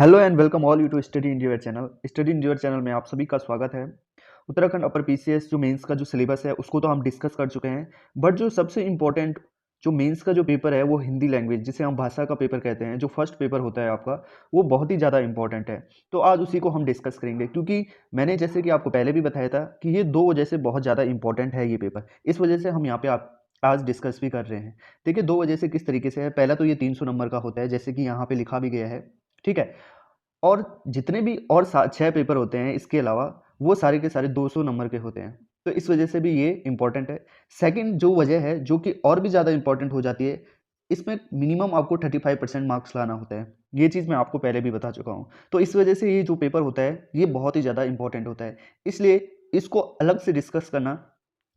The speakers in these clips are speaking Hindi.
Hello and welcome all you to study in your channel. Study in your channel में आप सभी का स्वागत है। उत्तराखंड अपर पीसीएस जो मेंस का जो सिलेबस है उसको तो हम डिस्कस कर चुके हैं, बट जो सबसे इम्पोर्टेंट जो मेंस का जो पेपर है वो हिंदी लैंग्वेज जिसे हम भाषा का पेपर कहते हैं, जो फर्स्ट पेपर होता है आपका, वो बहुत ही ज़्यादा इंपॉर्टेंट है। तो आज उसी को हम डिस्कस करेंगे, क्योंकि मैंने जैसे कि आपको पहले भी बताया था कि ये दो वजह से बहुत ज़्यादा इंपॉर्टेंट है ये पेपर। इस वजह से हम यहाँ पे आप आज डिस्कस भी कर रहे हैं। देखिए, दो वजह से किस तरीके से है। पहला तो ये 300 नंबर का होता है, जैसे कि यहाँ पे लिखा भी गया है, ठीक है। और जितने भी और 6 पेपर होते हैं इसके अलावा, वो सारे के सारे 200 नंबर के होते हैं। तो इस वजह से भी ये इम्पॉर्टेंट है। सेकंड जो वजह है, जो कि और भी ज़्यादा इम्पॉर्टेंट हो जाती है, इसमें मिनिमम आपको 35% मार्क्स लाना होता है। ये चीज़ मैं आपको पहले भी बता चुका हूँ। तो इस वजह से ये जो पेपर होता है ये बहुत ही ज़्यादा इम्पॉर्टेंट होता है। इसलिए इसको अलग से डिस्कस करना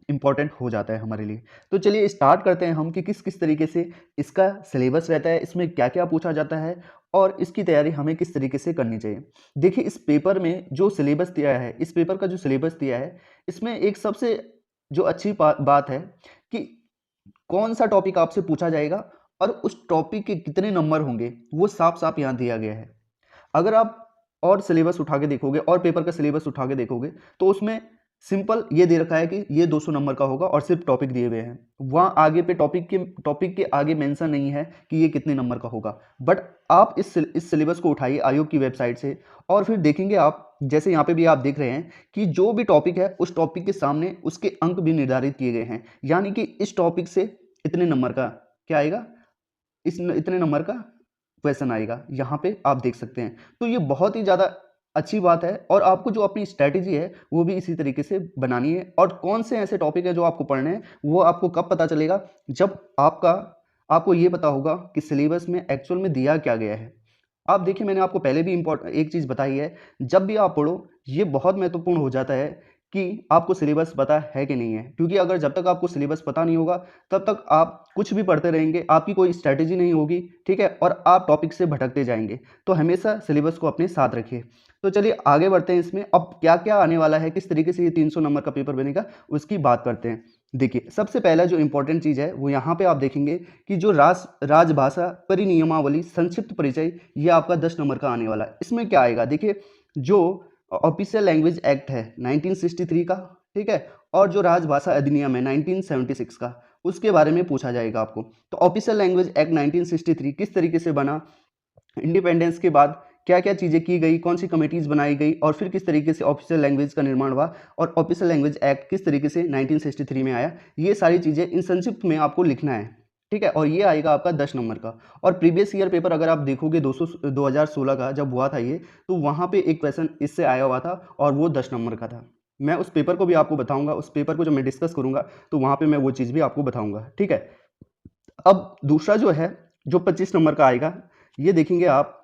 इम्पॉर्टेंट हो जाता है हमारे लिए। तो चलिए स्टार्ट करते हैं हम कि किस किस तरीके से इसका सिलेबस रहता है, इसमें क्या क्या पूछा जाता है और इसकी तैयारी हमें किस तरीके से करनी चाहिए। देखिए, इस पेपर में जो सिलेबस दिया है, इस पेपर का जो सिलेबस दिया है, इसमें एक सबसे जो अच्छी बात है कि कौन सा टॉपिक आपसे पूछा जाएगा और उस टॉपिक के कितने नंबर होंगे, वो साफ साफ यहाँ दिया गया है। अगर आप और सिलेबस उठा के देखोगे और पेपर का सिलेबस उठा के देखोगे, तो उसमें सिंपल ये दे रखा है कि ये 200 नंबर का होगा और सिर्फ टॉपिक दिए हुए हैं। वहाँ आगे पे टॉपिक के आगे मेंशन नहीं है कि ये कितने नंबर का होगा। बट आप इस सिलेबस को उठाइए आयोग की वेबसाइट से और फिर देखेंगे आप, जैसे यहाँ पे भी आप देख रहे हैं कि जो भी टॉपिक है उस टॉपिक के सामने उसके अंक भी निर्धारित किए गए हैं। यानी कि इस टॉपिक से इतने नंबर का क्या आएगा, इतने नंबर का क्वेश्चन आएगा, यहाँ पे आप देख सकते हैं। तो ये बहुत ही ज़्यादा अच्छी बात है और आपको जो अपनी स्ट्रैटेजी है वो भी इसी तरीके से बनानी है। और कौन से ऐसे टॉपिक है जो आपको पढ़ने हैं, वो आपको कब पता चलेगा, जब आपको ये पता होगा कि सिलेबस में एक्चुअल में दिया क्या गया है। आप देखिए, मैंने आपको पहले भी एक चीज़ बताई है, जब भी आप पढ़ो ये बहुत महत्वपूर्ण हो जाता है कि आपको सिलेबस पता है कि नहीं है। क्योंकि अगर जब तक आपको सिलेबस पता नहीं होगा, तब तक आप कुछ भी पढ़ते रहेंगे, आपकी कोई स्ट्रैटेजी नहीं होगी, ठीक है, और आप टॉपिक से भटकते जाएंगे। तो हमेशा सिलेबस को अपने साथ रखिए। तो चलिए आगे बढ़ते हैं। इसमें अब क्या क्या आने वाला है, किस तरीके से ये 300 नंबर का पेपर बनेगा, उसकी बात करते हैं। देखिए, सबसे पहला जो इंपॉर्टेंट चीज़ है वो यहाँ पे आप देखेंगे कि जो राजभाषा परिनियमावली संक्षिप्त परिचय, ये आपका 10 नंबर का आने वाला है। इसमें क्या आएगा, देखिए, जो ऑफिशियल लैंग्वेज एक्ट है 1963 का, ठीक है, और जो राजभाषा अधिनियम है 1976 का, उसके बारे में पूछा जाएगा आपको। तो ऑफिशियल लैंग्वेज एक्ट 1963 किस तरीके से बना, इंडिपेंडेंस के बाद क्या क्या चीज़ें की गई, कौन सी कमेटीज़ बनाई गई, और फिर किस तरीके से ऑफिशियल लैंग्वेज का निर्माण हुआ, और ऑफिशियल लैंग्वेज एक्ट किस तरीके से 1963 में आया, ये सारी चीज़ें इन संक्षिप्त में आपको लिखना है, ठीक है। और ये आएगा आपका 10 नंबर का। और प्रीवियस ईयर पेपर अगर आप देखोगे 2016 का जब हुआ था ये, तो वहाँ पे एक क्वेश्चन इससे आया हुआ था और वो 10 नंबर का था। मैं उस पेपर को भी आपको बताऊंगा, उस पेपर को जब मैं डिस्कस करूंगा तो वहाँ पे मैं वो चीज़ भी आपको बताऊंगा, ठीक है। अब दूसरा जो है, जो 25 नंबर का आएगा, ये देखेंगे आप,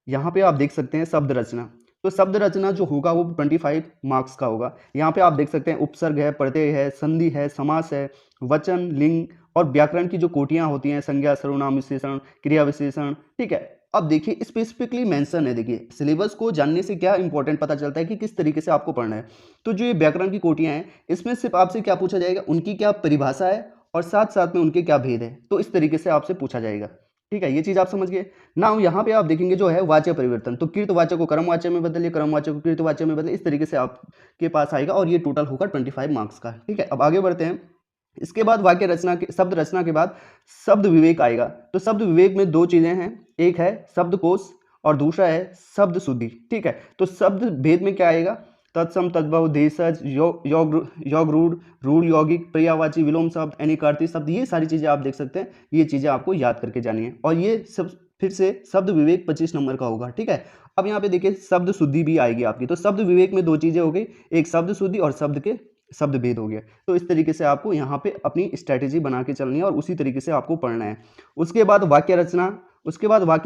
यहाँ पे आप देख सकते हैं शब्द रचना। तो शब्द रचना जो होगा वो 25 मार्क्स का होगा। यहाँ पे आप देख सकते हैं उपसर्ग है, प्रत्यय है, संधि है, समास है, वचन, लिंग और व्याकरण की जो कोटियाँ होती हैं, संज्ञा, सर्वनाम विशेषण, क्रिया विशेषण, ठीक है। अब देखिए स्पेसिफिकली मेंशन है। देखिए, सिलेबस को जानने से क्या इंपॉर्टेंट पता चलता है कि किस तरीके से आपको पढ़ना है। तो जो ये व्याकरण की कोटियाँ हैं, इसमें सिर्फ आपसे क्या पूछा जाएगा, उनकी क्या परिभाषा है और साथ साथ में उनके क्या भेद है। तो इस तरीके से आपसे पूछा जाएगा, ठीक है। ये चीज़ आप समझ गए ना। यहाँ पे आप देखेंगे जो है वाच्य परिवर्तन, तो कृतवाचक को कर्मवाच्य में बदलिए, कर्मवाचक को कृतवाच्य में बदलिए, इस तरीके से आपके पास आएगा और ये टोटल होगा 25 मार्क्स का, ठीक है। अब आगे बढ़ते हैं। इसके बाद वाक्य रचना के शब्द रचना के बाद शब्द विवेक आएगा। तो शब्द विवेक में दो चीजें हैं, एक है शब्दकोश और दूसरा है शब्द शुद्धि, ठीक है। तो शब्द भेद में क्या आएगा, तत्सम, तद्भव, देशज, योग रूढ़, रूढ़ यौगिक, पर्यायवाची, विलोम शब्द, अनिकार्ती शब्द, ये सारी चीजें आप देख सकते हैं। ये चीजें आपको याद करके जानी है और ये सब फिर से शब्द विवेक 25 नंबर का होगा, ठीक है। अब यहाँ पे देखिए शब्द शुद्धि भी आएगी आपकी। तो शब्द विवेक में दो चीजें हो गई, एक शब्द शुद्धि और शब्द भेद हो गया। तो इस तरीके से आपको यहाँ पे अपनी स्ट्रैटेजी बना के चलनी है और उसी तरीके से आपको पढ़ना है। उसके बाद वाक्य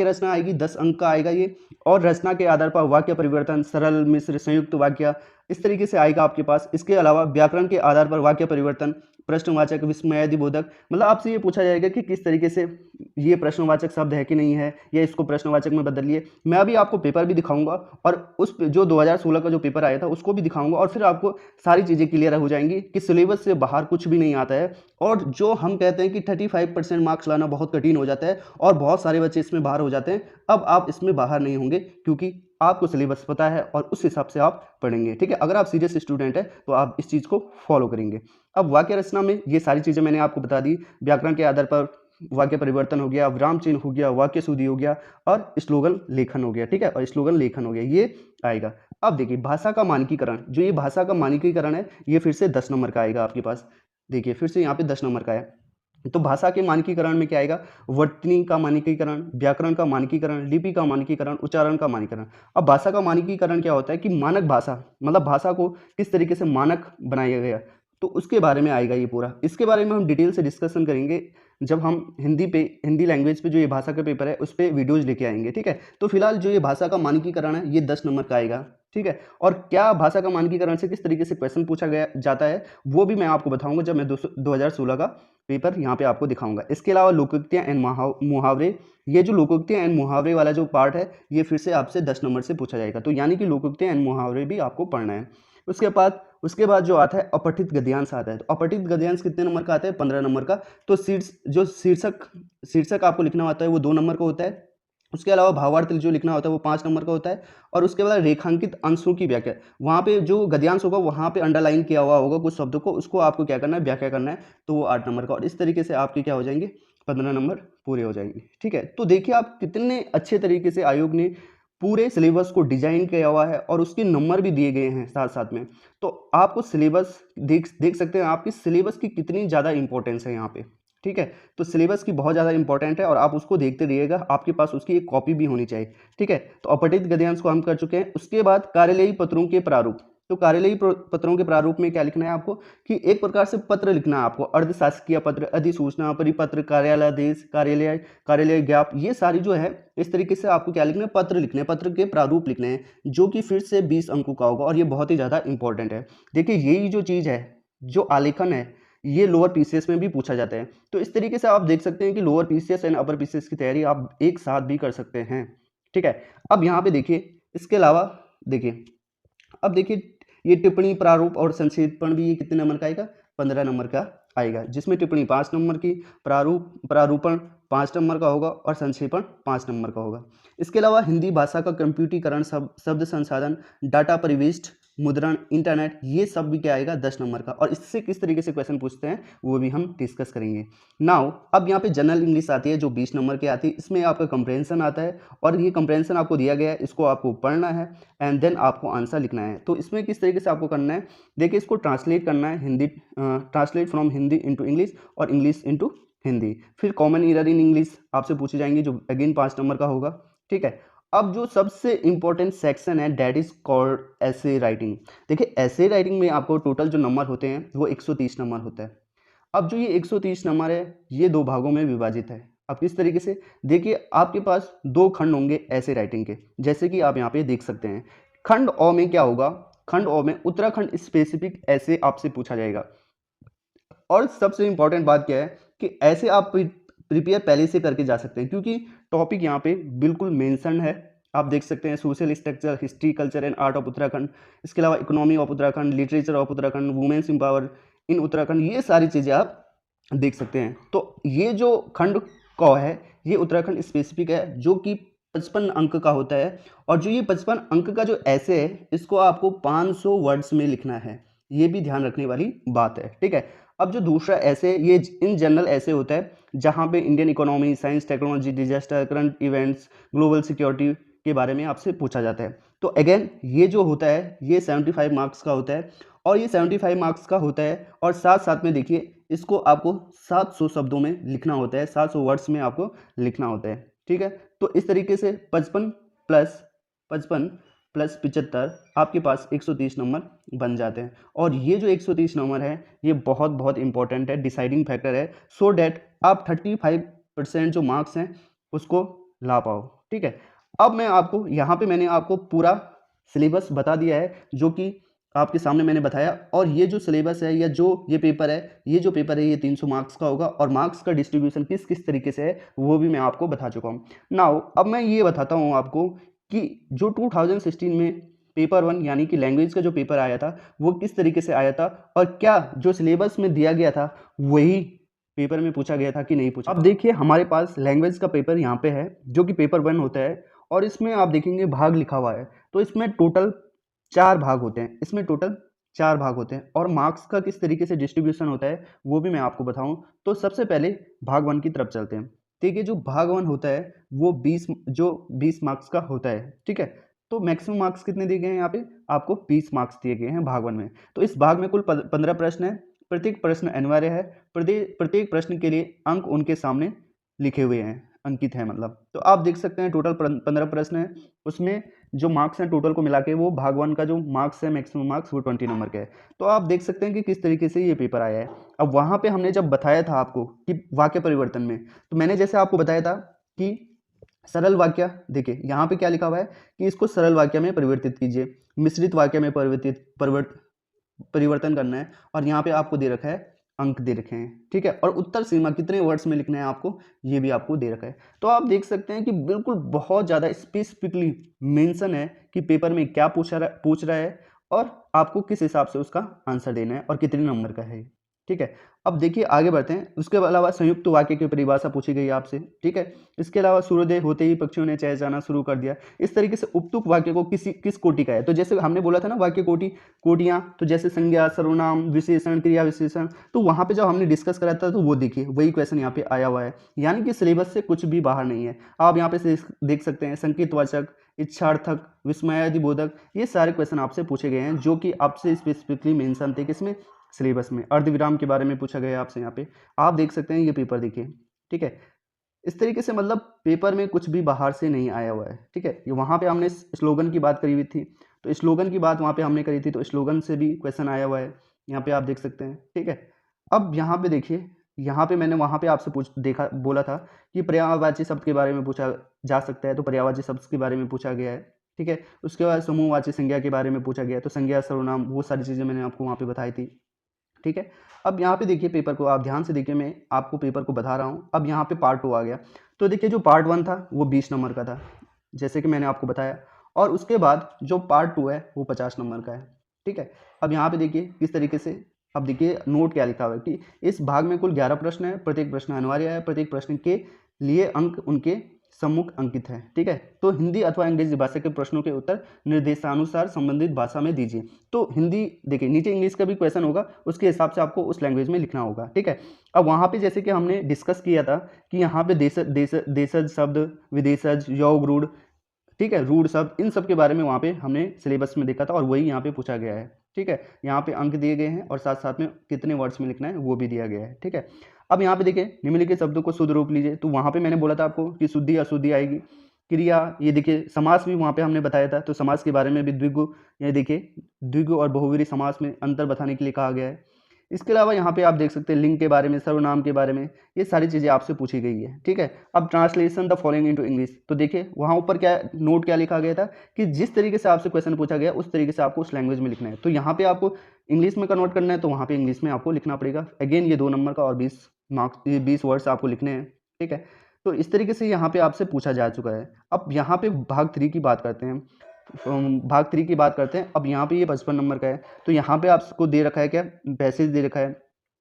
रचना आएगी, 10 अंक का आएगा ये। और रचना के आधार पर वाक्य परिवर्तन, सरल, मिश्र, संयुक्त वाक्य, इस तरीके से आएगा आपके पास। इसके अलावा व्याकरण के आधार पर वाक्य परिवर्तन, प्रश्नवाचक, विस्मयादिबोधक, मतलब आपसे ये पूछा जाएगा कि किस तरीके से ये प्रश्नवाचक शब्द है कि नहीं है, या इसको प्रश्नवाचक में बदलिए। मैं अभी आपको पेपर भी दिखाऊंगा और उस जो 2016 का जो पेपर आया था उसको भी दिखाऊंगा, और फिर आपको सारी चीज़ें क्लियर हो जाएंगी कि सिलेबस से बाहर कुछ भी नहीं आता है। और जो हम कहते हैं कि 35% मार्क्स लाना बहुत कठिन हो जाता है और बहुत सारे बच्चे इसमें बाहर हो जाते हैं, अब आप इसमें बाहर नहीं होंगे, क्योंकि आपको सिलेबस पता है और उस हिसाब से आप पढ़ेंगे। ठीक है, अगर आप सीरियस स्टूडेंट है तो आप इस चीज़ को फॉलो करेंगे। अब वाक्य रचना में ये सारी चीज़ें मैंने आपको बता दी। व्याकरण के आधार पर वाक्य परिवर्तन हो गया, विराम चिन्ह हो गया, वाक्य शुद्धि हो गया, और स्लोगन लेखन हो गया। ठीक है, और स्लोगन लेखन हो गया, ये आएगा। अब देखिए भाषा का मानकीकरण, जो ये भाषा का मानकीकरण है ये फिर से 10 नंबर का आएगा आपके पास। देखिए फिर से यहाँ पे 10 नंबर का है। तो भाषा के मानकीकरण में क्या आएगा, वर्तनी का मानकीकरण, व्याकरण का मानकीकरण, लिपि का मानकीकरण, उच्चारण का मानकीकरण। अब भाषा का मानकीकरण क्या होता है कि मानक भाषा, मतलब भाषा को किस तरीके से मानक बनाया गया, तो उसके बारे में आएगा ये पूरा। इसके बारे में हम डिटेल से डिस्कशन करेंगे जब हम हिंदी लैंग्वेज पे जो ये भाषा का पेपर है उस पर वीडियोज लेके आएंगे। ठीक है, तो फिलहाल जो ये भाषा का मानकीकरण है ये 10 नंबर का आएगा। ठीक है, और क्या भाषा का मानकीकरण से किस तरीके से क्वेश्चन पूछा गया जाता है वो भी मैं आपको बताऊंगा जब मैं 2016 का पेपर यहाँ पे आपको दिखाऊंगा। इसके अलावा लोकोक्तियाँ एंड मुहावरे, ये जो लोकोक्तियाँ एंड मुहावरे वाला जो पार्ट है ये फिर से आपसे 10 नंबर से पूछा जाएगा, तो यानी कि लोकोक्तियाँ एंड मुहावरे भी आपको पढ़ना है। उसके बाद जो आता है अपठित गद्यांश आता है। तो अपठित गद्यांश कितने नंबर का आता है, 15 नंबर का। तो शीर्षक आपको लिखना होता है वो 2 नंबर का होता है। उसके अलावा भावार्थ जो लिखना होता है वो 5 नंबर का होता है। और उसके बाद रेखांकित अंशों की व्याख्या, वहाँ पे जो गद्यांश होगा वहाँ पे अंडरलाइन किया हुआ होगा कुछ शब्दों को, उसको आपको क्या करना है, व्याख्या करना है, तो वो 8 नंबर का। और इस तरीके से आपके क्या हो जाएंगे, 15 नंबर पूरे हो जाएंगे। ठीक है, तो देखिए आप कितने अच्छे तरीके से आयोग ने पूरे सिलेबस को डिजाइन किया हुआ है और उसके नंबर भी दिए गए हैं साथ साथ में। तो आपको सिलेबस देख सकते हैं आपकी सिलेबस की कितनी ज़्यादा इंपॉर्टेंस है यहाँ पे। ठीक है, तो सिलेबस की बहुत ज़्यादा इंपॉर्टेंट है और आप उसको देखते रहिएगा, आपके पास उसकी एक कॉपी भी होनी चाहिए। ठीक है, तो अपठित गद्यांश को हम कर चुके हैं। उसके बाद कार्यालयी पत्रों के प्रारूप। तो कार्यालयी पत्रों के प्रारूप में क्या लिखना है आपको कि एक प्रकार से पत्र लिखना है आपको, अर्धशासकीय पत्र, अधिसूचना, परिपत्र, कार्यालयादेश, कार्यालय ज्ञाप, ये सारी जो है इस तरीके से आपको क्या लिखना है, पत्र लिखने हैं, पत्र के प्रारूप लिखने हैं, जो कि फिर से 20 अंकों का होगा और ये बहुत ही ज़्यादा इंपॉर्टेंट है। देखिए यही जो चीज़ है, जो आलेखन है, ये लोअर पीसीएस में भी पूछा जाता है। तो इस तरीके से आप देख सकते हैं कि lower PCS and upper PCS की तैयारी आप एक साथ भी कर सकते हैं। ठीक है, अब यहाँ पे देखिए इसके अलावा देखिए, अब देखिए ये टिप्पणी, प्रारूप और संक्षेपण भी ये कितने नंबर का आएगा, 15 नंबर का आएगा, जिसमें टिप्पणी 5 नंबर की, प्रारूपण 5 नंबर का होगा और संक्षेपण 5 नंबर का होगा। इसके अलावा हिंदी भाषा का कंप्यूटरीकरण, शब्द संसाधन, डाटा परिविष्ट, मुद्रण, इंटरनेट, ये सब भी क्या आएगा, 10 नंबर का। और इससे किस तरीके से क्वेश्चन पूछते हैं वो भी हम डिस्कस करेंगे। नाउ अब यहाँ पे जनरल इंग्लिश आती है जो 20 नंबर की आती है। इसमें आपका कंप्रेंशन आता है और ये कंप्रेंशन आपको दिया गया है, इसको आपको पढ़ना है एंड देन आपको आंसर लिखना है। तो इसमें किस तरीके से आपको करना है, देखिए इसको ट्रांसलेट करना है, Hindi translate from Hindi into English और इंग्लिश इनटू हिंदी। फिर कॉमन एरर इन इंग्लिश आपसे पूछे जाएंगे जो अगेन 5 नंबर का होगा। ठीक है, अब जो सबसे इंपॉर्टेंट सेक्शन है दैट इज कॉल्ड ऐसे राइटिंग। देखिए ऐसे राइटिंग में आपको टोटल जो नंबर होते हैं वो 130 नंबर होता है। अब जो ये 130 नंबर है ये 2 भागों में विभाजित है। अब किस तरीके से, देखिए आपके पास 2 खंड होंगे ऐसे राइटिंग के, जैसे कि आप यहाँ पे देख सकते हैं। खंड अ में क्या होगा, खंड अ में उत्तराखंड स्पेसिफिक ऐसे आपसे पूछा जाएगा। और सबसे इंपॉर्टेंट बात क्या है कि ऐसे आप प्रिपेयर पहले से करके जा सकते हैं, क्योंकि टॉपिक यहाँ पे बिल्कुल मेंशन है। आप देख सकते हैं social structure, history, culture and art of Uttarakhand, इसके अलावा economy of Uttarakhand, literature of Uttarakhand, womens empower in Uttarakhand, ये सारी चीज़ें आप देख सकते हैं। तो ये जो खंड क है ये उत्तराखंड स्पेसिफिक है, जो कि 55 अंक का होता है। और जो ये 55 अंक का जो ऐसे है इसको आपको 500 वर्ड्स में लिखना है, ये भी ध्यान रखने वाली बात है। ठीक है, अब जो दूसरा ऐसे, ये इन जनरल ऐसे होता है जहाँ पे Indian economy, science, technology, disaster, current events, global security के बारे में आपसे पूछा जाता है। तो अगेन ये जो होता है ये 75 मार्क्स का होता है, और ये 75 मार्क्स का होता है। और साथ साथ में देखिए इसको आपको 700 शब्दों में लिखना होता है, 700 वर्ड्स में आपको लिखना होता है। ठीक है, तो इस तरीके से 55 प्लस 75 आपके पास 130 नंबर बन जाते हैं। और ये जो 130 नंबर है ये बहुत बहुत इंपॉर्टेंट है, डिसाइडिंग फैक्टर है, सो डैट आप 35% जो मार्क्स हैं उसको ला पाओ। ठीक है, अब मैं आपको यहाँ पे मैंने आपको पूरा सिलेबस बता दिया है, जो कि आपके सामने मैंने बताया। और ये जो सिलेबस है या जो ये पेपर है, ये 300 मार्क्स का होगा और मार्क्स का डिस्ट्रीब्यूशन किस किस तरीके से है वो भी मैं आपको बता चुका हूँ। नाउ अब मैं ये बताता हूँ आपको कि जो 2016 में पेपर 1 यानी कि लैंग्वेज का जो पेपर आया था वो किस तरीके से आया था और क्या जो सिलेबस में दिया गया था वही पेपर में पूछा गया था कि नहीं पूछा। अब देखिए हमारे पास लैंग्वेज का पेपर यहाँ पे है जो कि पेपर 1 होता है और इसमें आप देखेंगे भाग लिखा हुआ है। तो इसमें टोटल 4 भाग होते हैं, इसमें टोटल 4 भाग होते हैं और मार्क्स का किस तरीके से डिस्ट्रीब्यूशन होता है वो भी मैं आपको बताऊं। तो सबसे पहले भाग 1 की तरफ चलते हैं। ठीक है, जो भाग 1 होता है वो 20 मार्क्स का होता है। ठीक है, तो मैक्सिमम मार्क्स कितने दिए गए हैं यहाँ पे, आपको 20 मार्क्स दिए गए हैं भाग 1 में। तो इस भाग में कुल 15 प्रश्न है, प्रत्येक प्रश्न अनिवार्य है, प्रत्येक प्रश्न के लिए अंक उनके सामने लिखे हुए हैं, अंकित है मतलब। तो आप देख सकते हैं टोटल 15 प्रश्न है, उसमें जो मार्क्स हैं टोटल को मिला के वो भाग 1 का जो मार्क्स है मैक्सिमम मार्क्स वो 20 नंबर के है। तो आप देख सकते हैं कि किस तरीके से ये पेपर आया है। अब वहाँ पे हमने जब बताया था आपको कि वाक्य परिवर्तन में, तो मैंने जैसे आपको बताया था कि सरल वाक्य, देखिए यहाँ पे क्या लिखा हुआ है कि इसको सरल वाक्य में परिवर्तित कीजिए, मिश्रित वाक्य में परिवर्तन करना है और यहाँ पे आपको दे रखा है अंक दे रखे हैं। ठीक है, और उत्तर सीमा कितने वर्ड्स में लिखना है आपको ये भी आपको दे रखा है। तो आप देख सकते हैं कि बिल्कुल बहुत ज़्यादा स्पेसिफिकली मेंशन है कि पेपर में क्या पूछ रहा है और आपको किस हिसाब से उसका आंसर देना है और कितने नंबर का है। ठीक है, अब देखिए आगे बढ़ते हैं। उसके अलावा संयुक्त वाक्य की परिभाषा पूछी गई आपसे। ठीक है, इसके अलावा सूर्योदय होते ही पक्षियों ने चहचहाना शुरू कर दिया। इस तरीके से उपयुक्त वाक्य को किस कोटि का है, तो जैसे हमने बोला था ना वाक्य कोटियां, तो जैसे संज्ञा, सर्वनाम, विशेषण, क्रिया विशेषण, तो वहां पे जब हमने डिस्कस करा था तो वो देखिए वही क्वेश्चन यहाँ पे आया हुआ है, यानी कि सिलेबस से कुछ भी बाहर नहीं है। आप यहाँ पे देख सकते हैं संकेतवाचक, इच्छार्थक, विस्मयादिबोधक, ये सारे क्वेश्चन आपसे पूछे गए हैं जो कि आपसे स्पेसिफिकली मेंशन थे किसमें, सिलेबस में। अर्धविराम के बारे में पूछा गया है आपसे, यहाँ पे आप देख सकते हैं ये पेपर देखिए। ठीक है, इस तरीके से मतलब पेपर में कुछ भी बाहर से नहीं आया हुआ है। ठीक है, ये वहाँ पे हमने स्लोगन की बात करी हुई थी, तो स्लोगन की बात वहाँ पे हमने करी थी, तो स्लोगन से भी क्वेश्चन आया हुआ है, यहाँ पे आप देख सकते हैं। ठीक है, अब यहाँ पे देखिए, यहाँ पे मैंने वहाँ पे आपसे बोला था कि पर्यायवाची शब्द के बारे में पूछा जा सकता है, तो पर्यायवाची शब्द के बारे में पूछा गया है। ठीक है, उसके बाद समूहवाची संज्ञा के बारे में पूछा गया है, तो संज्ञा, सर्वनाम, वो सारी चीज़ें मैंने आपको वहाँ पे बताई थी। ठीक है, अब यहाँ पे देखिए पेपर को आप ध्यान से देखिए, मैं आपको पेपर को बता रहा हूँ। अब यहाँ पे पार्ट 2 आ गया, तो देखिए जो पार्ट 1 था वो 20 नंबर का था जैसे कि मैंने आपको बताया, और उसके बाद जो पार्ट 2 है वो 50 नंबर का है। ठीक है, अब यहाँ पे देखिए किस तरीके से, अब देखिए नोट क्या लिखा हुआ है कि इस भाग में कुल 11 प्रश्न है, प्रत्येक प्रश्न अनिवार्य है, प्रत्येक प्रश्न के लिए अंक उनके सम्मुख अंकित है। ठीक है, तो हिंदी अथवा अंग्रेजी भाषा के प्रश्नों के उत्तर निर्देशानुसार संबंधित भाषा में दीजिए। तो हिंदी देखिए, नीचे इंग्लिश का भी क्वेश्चन होगा, उसके हिसाब से आपको उस लैंग्वेज में लिखना होगा। ठीक है, अब वहाँ पे जैसे कि हमने डिस्कस किया था कि यहाँ पे देशज शब्द, विदेशज, योग, रूढ़, ठीक है, रूढ़ शब्द, इन सब के बारे में वहाँ पे हमने सिलेबस में देखा था और वही यहाँ पे पूछा गया है। ठीक है, यहाँ पे अंक दिए गए हैं और साथ साथ में कितने वर्ड्स में लिखना है वो भी दिया गया है। ठीक है, अब यहाँ पे देखिए निम्नलिखित शब्दों को शुद्ध रूप लीजिए, तो वहाँ पे मैंने बोला था आपको कि शुद्धि अशुद्धि आएगी। क्रिया, ये देखिए समास भी वहाँ पे हमने बताया था, तो समास के बारे में भी द्विगु, ये देखिए द्विगु और बहुव्रीहि समास में अंतर बताने के लिए कहा गया है। इसके अलावा यहाँ पे आप देख सकते हैं लिंग के बारे में, सर्वनाम के बारे में, ये सारी चीज़ें आपसे पूछी गई है। ठीक है, अब translation the following into English, तो देखिए वहाँ ऊपर क्या नोट क्या लिखा गया था कि जिस तरीके से आपसे क्वेश्चन पूछा गया उस तरीके से आपको उस लैंग्वेज में लिखना है। तो यहाँ पे आपको इंग्लिश में कन्वर्ट करना है, तो वहाँ पे इंग्लिश में आपको लिखना पड़ेगा। अगेन ये 2 नंबर का और 20 मार्क्स, ये 20 वर्ड्स आपको लिखने हैं। ठीक है, तो इस तरीके से यहाँ पे आपसे पूछा जा चुका है। अब यहाँ पे भाग 3 की बात करते हैं, भाग 3 की बात करते हैं। अब यहाँ पे ये 55 नंबर का है, तो यहाँ पे आपको दे रखा है क्या, पैसेज दे रखा है।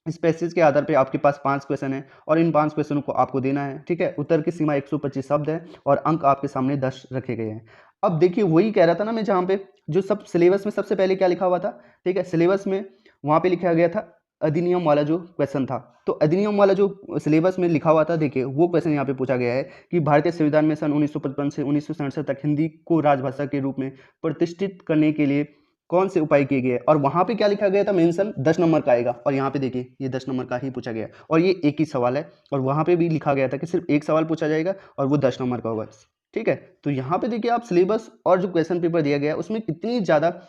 इस पैसेज के आधार पे आपके पास 5 क्वेश्चन है और इन 5 क्वेश्चनों को आपको देना है। ठीक है, उत्तर की सीमा 125 शब्द है और अंक आपके सामने 10 रखे गए हैं। अब देखिए वही कह रहा था ना मैं, जहाँ पे जो सब सिलेबस में सबसे पहले क्या लिखा हुआ था। ठीक है, सिलेबस में वहाँ पे लिखा गया था अधिनियम वाला जो क्वेश्चन था, तो अधिनियम वाला जो सिलेबस में लिखा हुआ था, देखिए वो क्वेश्चन यहाँ पे पूछा गया है कि भारतीय संविधान में सन 1955 से 1967 तक हिंदी को राजभाषा के रूप में प्रतिष्ठित करने के लिए कौन से उपाय किए गए, और वहाँ पे क्या लिखा गया था मेंशन 10 नंबर का आएगा, और यहाँ पे देखिए ये 10 नंबर का ही पूछा गया और ये एक ही सवाल है, और वहाँ पे भी लिखा गया था कि सिर्फ एक सवाल पूछा जाएगा और वो 10 नंबर का होगा। ठीक है, तो यहाँ पे देखिए आप सिलेबस और जो क्वेश्चन पेपर दिया गया है उसमें कितनी ज़्यादा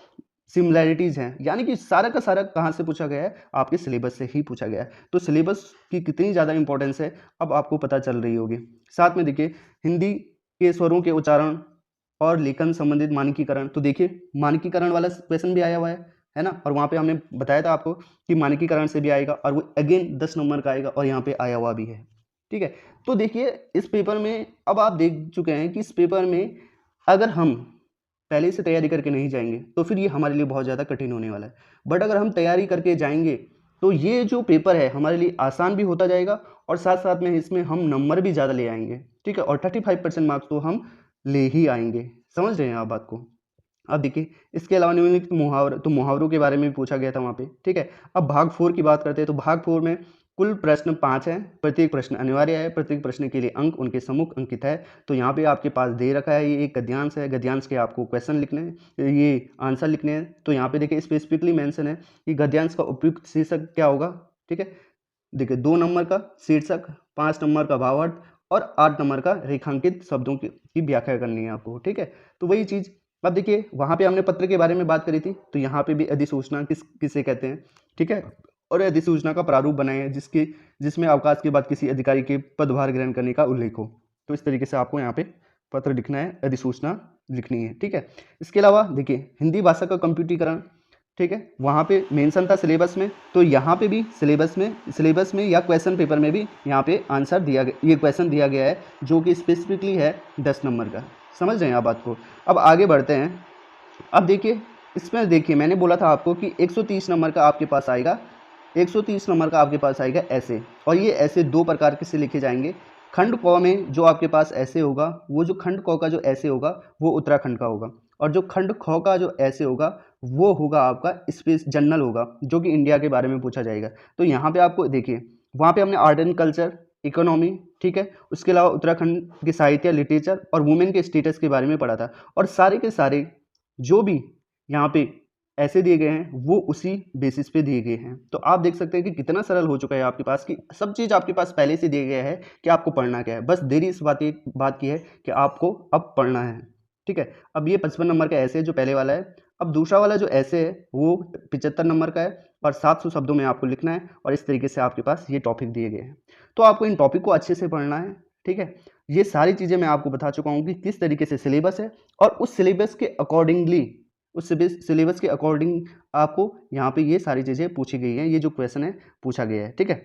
सिमिलैरिटीज़ हैं, यानी कि सारा का सारा कहाँ से पूछा गया है, आपके सिलेबस से ही पूछा गया है। तो सिलेबस की कितनी ज़्यादा इंपॉर्टेंस है अब आपको पता चल रही होगी। साथ में देखिए हिंदी के स्वरों के उच्चारण और लेखन संबंधित मानकीकरण, तो देखिए मानकीकरण वाला क्वेश्चन भी आया हुआ है है ना। और वहाँ पे हमने बताया था आपको कि मानकीकरण से भी आएगा और वो अगेन 10 नंबर का आएगा और यहाँ पे आया हुआ भी है, ठीक है। तो देखिए इस पेपर में अब आप देख चुके हैं कि इस पेपर में अगर हम पहले से तैयारी करके नहीं जाएंगे तो फिर ये हमारे लिए बहुत ज़्यादा कठिन होने वाला है। बट अगर हम तैयारी करके जाएंगे तो ये जो पेपर है हमारे लिए आसान भी होता जाएगा और साथ साथ में इसमें हम नंबर भी ज़्यादा ले आएंगे, ठीक है। और 35% मार्क्स तो हम ले ही आएंगे, समझ रहे हैं आप बात को। अब देखिए इसके अलावा निम्नलिखित मुहावरे, तो मुहावरों के बारे में भी पूछा गया था वहाँ पे, ठीक है। अब भाग 4 की बात करते हैं तो भाग 4 में कुल प्रश्न 5 हैं, प्रत्येक प्रश्न अनिवार्य है, प्रत्येक प्रश्न के लिए अंक उनके सम्मुख अंकित है। तो यहाँ पे आपके पास दे रखा है ये एक गद्यांश है, गद्यांश के आपको क्वेश्चन लिखने हैं, ये आंसर लिखने हैं। तो यहाँ पे देखिए स्पेसिफिकली मेंशन है कि गद्यांश का उपयुक्त शीर्षक क्या होगा, ठीक है। देखिए 2 नंबर का शीर्षक, 5 नंबर का भावार्थ और 8 नंबर का रेखांकित शब्दों की व्याख्या करनी है आपको, ठीक है। तो वही चीज़ अब देखिए वहाँ पे हमने पत्र के बारे में बात करी थी, तो यहाँ पे भी अधिसूचना किसे कहते हैं, ठीक है। और अधिसूचना का प्रारूप बनाए हैं जिसमें अवकाश के बाद किसी अधिकारी के पदभार ग्रहण करने का उल्लेख हो। तो इस तरीके से आपको यहाँ पे पत्र लिखना है, अधिसूचना लिखनी है, ठीक है। इसके अलावा देखिए हिंदी भाषा का कंप्यूटरीकरण, ठीक है, वहाँ पे मेंशन था सिलेबस में, तो यहाँ पे भी सिलेबस में या क्वेश्चन पेपर में भी यहाँ पे आंसर दिया गया, ये क्वेश्चन दिया गया है जो कि स्पेसिफिकली है 10 नंबर का, समझ रहे हैं आप बात को। अब आगे बढ़ते हैं। अब देखिए इसमें देखिए मैंने बोला था आपको कि 130 नंबर का आपके पास आएगा, 130 नंबर का आपके पास आएगा ऐसे, और ये ऐसे दो प्रकार के से लिखे जाएंगे। खंड क में जो आपके पास ऐसे होगा, वो जो खंड क का जो ऐसे होगा वो उत्तराखंड का होगा, और जो खंड ख का जो ऐसे होगा वो होगा आपका स्पेस जनरल होगा, जो कि इंडिया के बारे में पूछा जाएगा। तो यहाँ पे आपको देखिए वहाँ पे हमने आर्ट एंड कल्चर, इकोनॉमी, ठीक है, उसके अलावा उत्तराखंड के साहित्य लिटरेचर और वुमेन के स्टेटस के बारे में पढ़ा था। और सारे के सारे जो भी यहाँ पे ऐसे दिए गए हैं वो उसी बेसिस पे दिए गए हैं। तो आप देख सकते हैं कि कितना सरल हो चुका है आपके पास, कि सब चीज़ आपके पास पहले से दिया गया है कि आपको पढ़ना क्या है, बस देरी इस बात की है कि आपको अब पढ़ना है, ठीक है। अब ये 55 नंबर का ऐसे है जो पहले वाला है। अब दूसरा वाला जो ऐसे है वो 75 नंबर का है और 700 शब्दों में आपको लिखना है, और इस तरीके से आपके पास ये टॉपिक दिए गए हैं। तो आपको इन टॉपिक को अच्छे से पढ़ना है, ठीक है। ये सारी चीज़ें मैं आपको बता चुका हूँ कि किस तरीके से सिलेबस है, और उस सिलेबस के अकॉर्डिंगली, उस सिलेबस के अकॉर्डिंग आपको यहाँ पे ये सारी चीज़ें पूछी गई हैं, ये जो क्वेश्चन है पूछा गया है, ठीक है।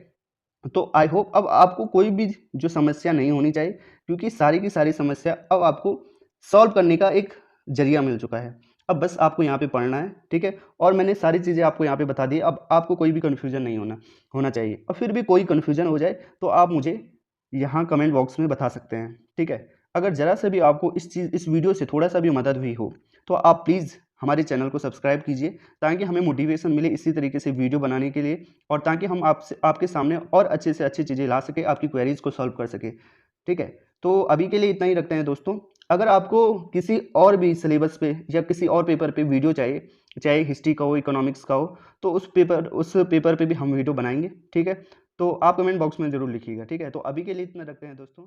तो आई होप अब आपको कोई भी जो समस्या नहीं होनी चाहिए, क्योंकि सारी की सारी समस्या अब आपको सॉल्व करने का एक जरिया मिल चुका है। अब बस आपको यहाँ पे पढ़ना है, ठीक है। और मैंने सारी चीज़ें आपको यहाँ पे बता दी, अब आपको कोई भी कन्फ्यूजन नहीं होना चाहिए। और फिर भी कोई कन्फ्यूजन हो जाए तो आप मुझे यहाँ कमेंट बॉक्स में बता सकते हैं, ठीक है। अगर ज़रा सा भी आपको इस वीडियो से थोड़ा सा भी मदद हुई हो तो आप प्लीज़ हमारे चैनल को सब्सक्राइब कीजिए, ताकि हमें मोटिवेशन मिले इसी तरीके से वीडियो बनाने के लिए, और ताकि हम आपके सामने और अच्छे से अच्छी चीज़ें ला सके, आपकी क्वेरीज को सॉल्व कर सके, ठीक है। तो अभी के लिए इतना ही रखते हैं दोस्तों। अगर आपको किसी और भी सिलेबस पे या किसी और पेपर पे वीडियो चाहिए, चाहे हिस्ट्री का हो, इकोनॉमिक्स का हो, तो उस पेपर पे भी हम वीडियो बनाएंगे, ठीक है। तो आप कमेंट बॉक्स में ज़रूर लिखिएगा, ठीक है। तो अभी के लिए इतना रखते हैं दोस्तों।